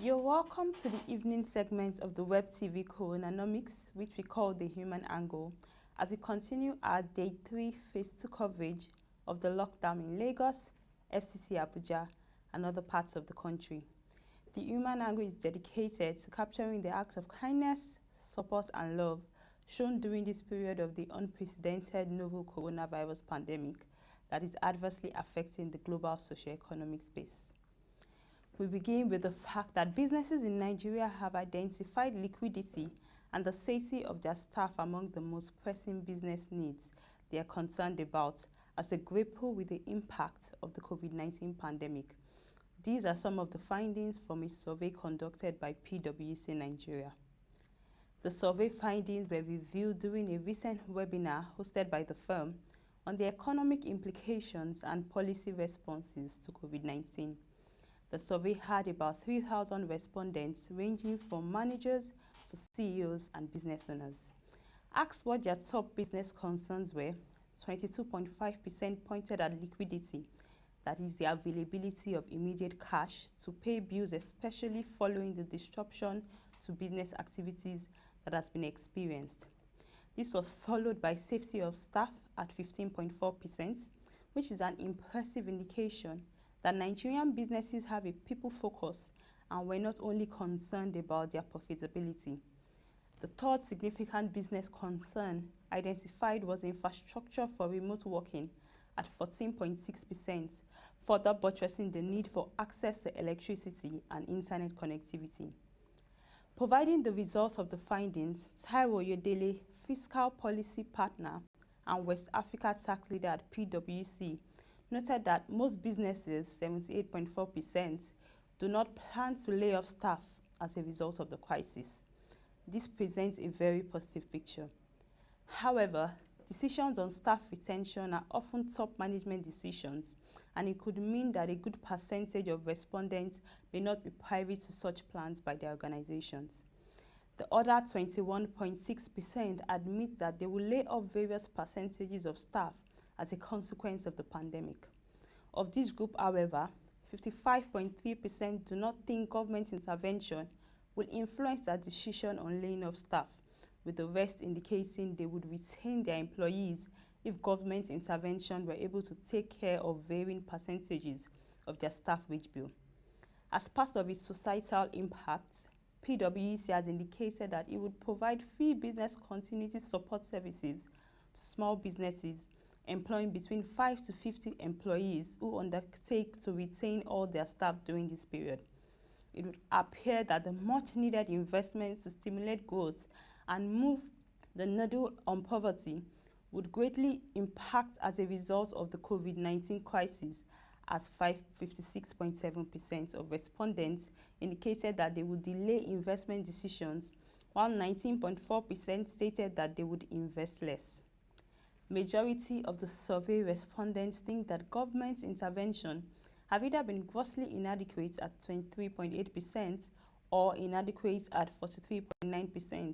You're welcome to the evening segment of the WebTV Coronanomics, which we call the Human Angle, as we continue our Day 3 Phase 2 coverage of the lockdown in Lagos, FCT Abuja, and other parts of the country. The Human Angle is dedicated to capturing the acts of kindness, support, and love shown during this period of the unprecedented novel coronavirus pandemic that is adversely affecting the global socio-economic space. We begin with the fact that businesses in Nigeria have identified liquidity and the safety of their staff among the most pressing business needs they are concerned about as they grapple with the impact of the COVID-19 pandemic. These are some of the findings from a survey conducted by PwC Nigeria. The survey findings were reviewed during a recent webinar hosted by the firm on the economic implications and policy responses to COVID-19. The survey had about 3,000 respondents ranging from managers to CEOs and business owners. Asked what their top business concerns were, 22.5% pointed at liquidity, that is the availability of immediate cash to pay bills, especially following the disruption to business activities that has been experienced. This was followed by safety of staff at 15.4%, which is an impressive indication that Nigerian businesses have a people focus and were not only concerned about their profitability. The third significant business concern identified was infrastructure for remote working at 14.6%, further buttressing the need for access to electricity and internet connectivity. Providing the results of the findings, Taiwo Yodele, fiscal policy partner and West Africa tax leader at PwC, noted that most businesses, 78.4%, do not plan to lay off staff as a result of the crisis. This presents a very positive picture. However, decisions on staff retention are often top management decisions, and it could mean that a good percentage of respondents may not be privy to such plans by their organizations. The other 21.6% admit that they will lay off various percentages of staff as a consequence of the pandemic. Of this group, however, 55.3% do not think government intervention will influence their decision on laying off staff, with the rest indicating they would retain their employees if government intervention were able to take care of varying percentages of their staff wage bill. As part of its societal impact, PwC has indicated that it would provide free business continuity support services to small businesses employing between 5 to 50 employees who undertake to retain all their staff during this period. It would appear that the much-needed investments to stimulate growth and move the needle on poverty would greatly impact as a result of the COVID-19 crisis, as 56.7% of respondents indicated that they would delay investment decisions, while 19.4% stated that they would invest less. Majority of the survey respondents think that government intervention have either been grossly inadequate at 23.8% or inadequate at 43.9%,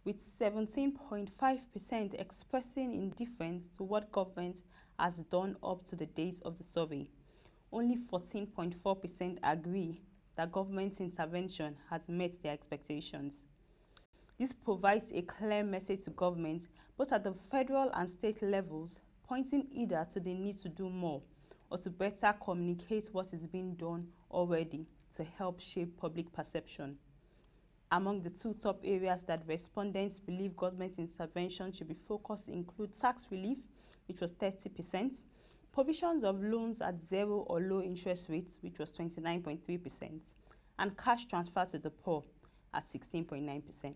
with 17.5% expressing indifference to what government has done up to the date of the survey. Only 14.4% agree that government intervention has met their expectations. This provides a clear message to government, both at the federal and state levels, pointing either to the need to do more or to better communicate what is being done already to help shape public perception. Among the two top areas that respondents believe government intervention should be focused include tax relief, which was 30%, provisions of loans at zero or low interest rates, which was 29.3%, and cash transfer to the poor at 16.9%.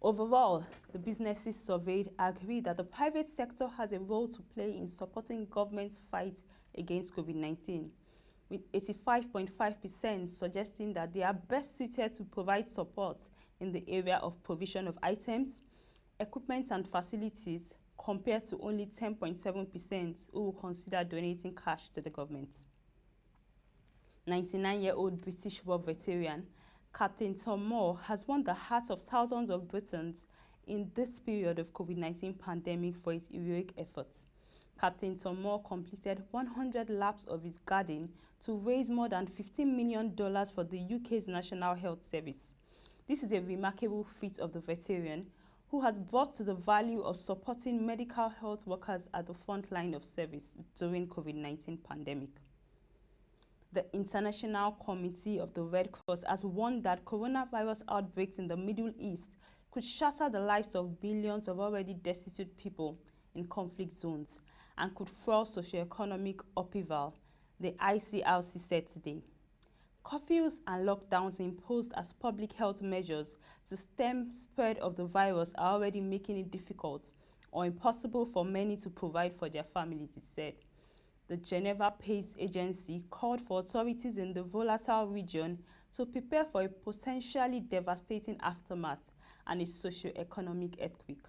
Overall, the businesses surveyed agree that the private sector has a role to play in supporting government's fight against COVID-19, with 85.5% suggesting that they are best suited to provide support in the area of provision of items, equipment and facilities, compared to only 10.7% who will consider donating cash to the government. 99-year-old British war veteran Captain Tom Moore has won the hearts of thousands of Britons in this period of COVID-19 pandemic for his heroic efforts. Captain Tomore completed 100 laps of his garden to raise more than $15 million for the UK's National Health Service. This is a remarkable feat of the veteran, who has brought to the value of supporting medical health workers at the front line of service during COVID-19 pandemic. The International Committee of the Red Cross has warned that coronavirus outbreaks in the Middle East could shatter the lives of billions of already destitute people in conflict zones and could fuel socioeconomic upheaval, the ICRC said today. Curfews and lockdowns imposed as public health measures to stem spread of the virus are already making it difficult or impossible for many to provide for their families, it said. The Geneva-based agency called for authorities in the volatile region to prepare for a potentially devastating aftermath and a socio-economic earthquake.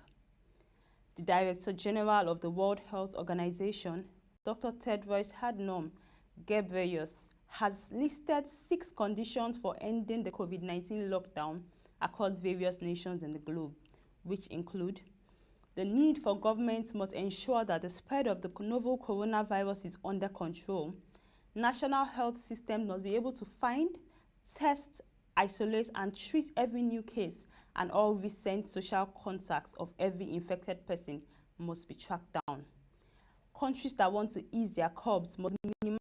The Director General of the World Health Organization, Dr. Tedros Adhanom Ghebreyesus, has listed 6 conditions for ending the COVID-19 lockdown across various nations in the globe, which include the need for governments must ensure that the spread of the novel coronavirus is under control. National health systems must be able to find, test, isolate, and treat every new case, and all recent social contacts of every infected person must be tracked down. Countries that want to ease their curbs must minimize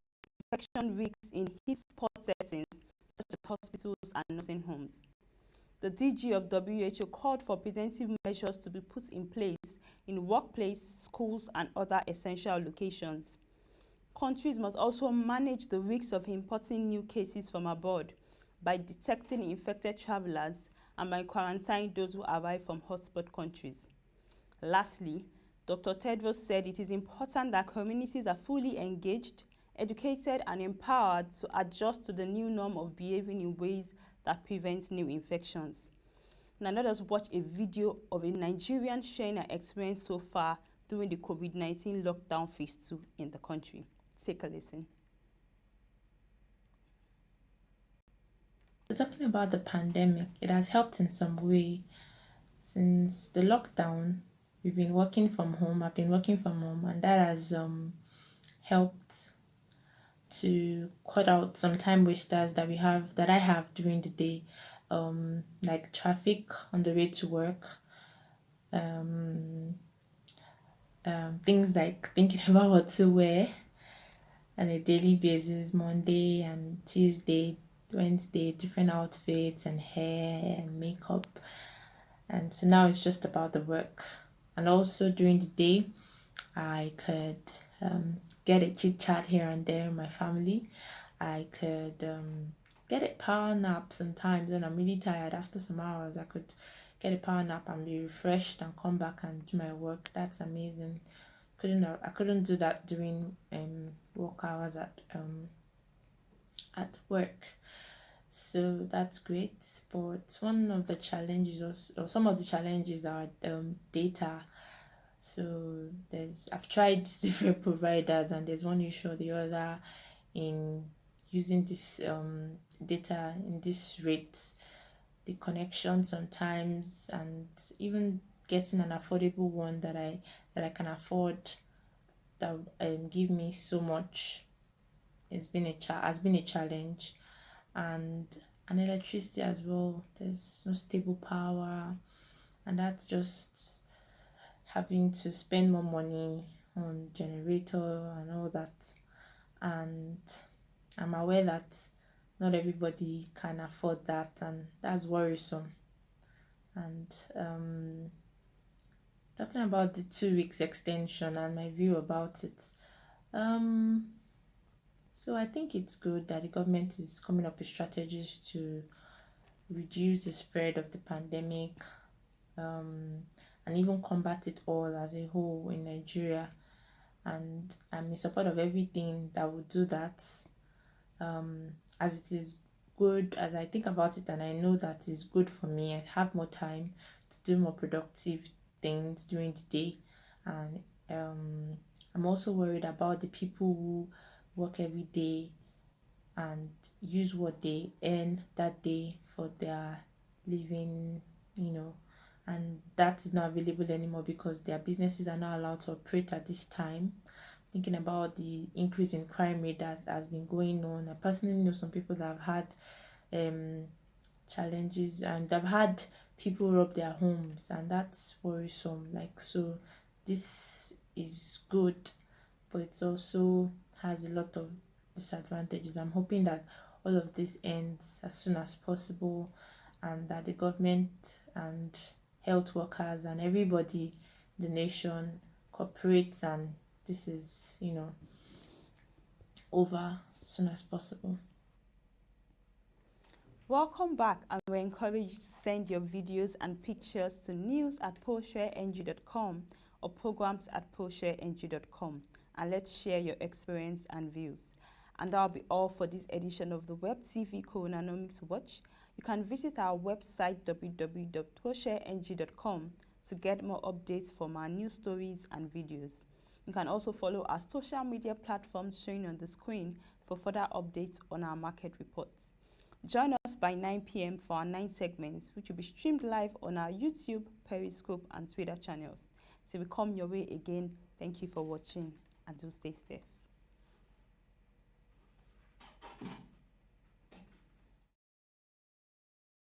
infection risks in heat spot settings such as hospitals and nursing homes. The DG of WHO called for preventive measures to be put in place in workplace, schools, and other essential locations. Countries must also manage the risks of importing new cases from abroad by detecting infected travelers and by quarantining those who arrive from hotspot countries. Lastly, Dr. Tedros said it is important that communities are fully engaged, educated, and empowered to adjust to the new norm of behaving in ways that prevents new infections. Now let us watch a video of a Nigerian sharing her experience so far during the COVID-19 lockdown phase 2 in the country. Take a listen. So talking about the pandemic, it has helped in some way. Since the lockdown, we've been working from home. I've been working from home, and that has helped to cut out some time wasters that I have during the day, like traffic on the way to work, things like thinking about what to wear on a daily basis, Monday and Tuesday, Wednesday, different outfits and hair and makeup. And so now it's just about the work. And also during the day, I could get a chit chat here and there with my family. I could get a power nap sometimes when I'm really tired. After some hours, I could get a power nap and be refreshed and come back and do my work. That's amazing. I couldn't do that during work hours at work. So that's great. But one of the challenges, or some of the challenges, are data. So I've tried different providers, and there's one issue or the other in using this data in this rate. The connection sometimes, and even getting an affordable one that I can afford, that give me so much. Has been a challenge, and electricity as well. There's no stable power, and that's just having to spend more money on generator and all that. And I'm aware that not everybody can afford that, and that's worrisome. And talking about the 2 weeks extension and my view about it, so I think it's good that the government is coming up with strategies to reduce the spread of the pandemic, and even combat it all as a whole in Nigeria. And I'm in support of everything that would do that, as it is good, as I think about it and I know that it's good for me. I have more time to do more productive things during the day. And I'm also worried about the people who work every day and use what they earn that day for their living, and that is not available anymore because their businesses are not allowed to operate at this time. thinking about the increase in crime rate that has been going on. I personally know some people that have had challenges, and I've had people rob their homes, and that's worrisome. Like, so this is good, but it also has a lot of disadvantages. I'm hoping that all of this ends as soon as possible, and that the government and health workers and everybody, the nation, cooperates, and this is, over as soon as possible. Welcome back, and we're encouraged to send your videos and pictures to news@poshareng.com or programs@poshareng.com, and let's share your experience and views. And that'll be all for this edition of the WebTV Coronanomics Watch. You can visit our website www.poshareng.com to get more updates from our news stories and videos. You can also follow our social media platforms showing on the screen for further updates on our market reports. Join us by 9 p.m. for our 9 segments, which will be streamed live on our YouTube, Periscope, and Twitter channels. Till we come your way again, thank you for watching, and do stay safe.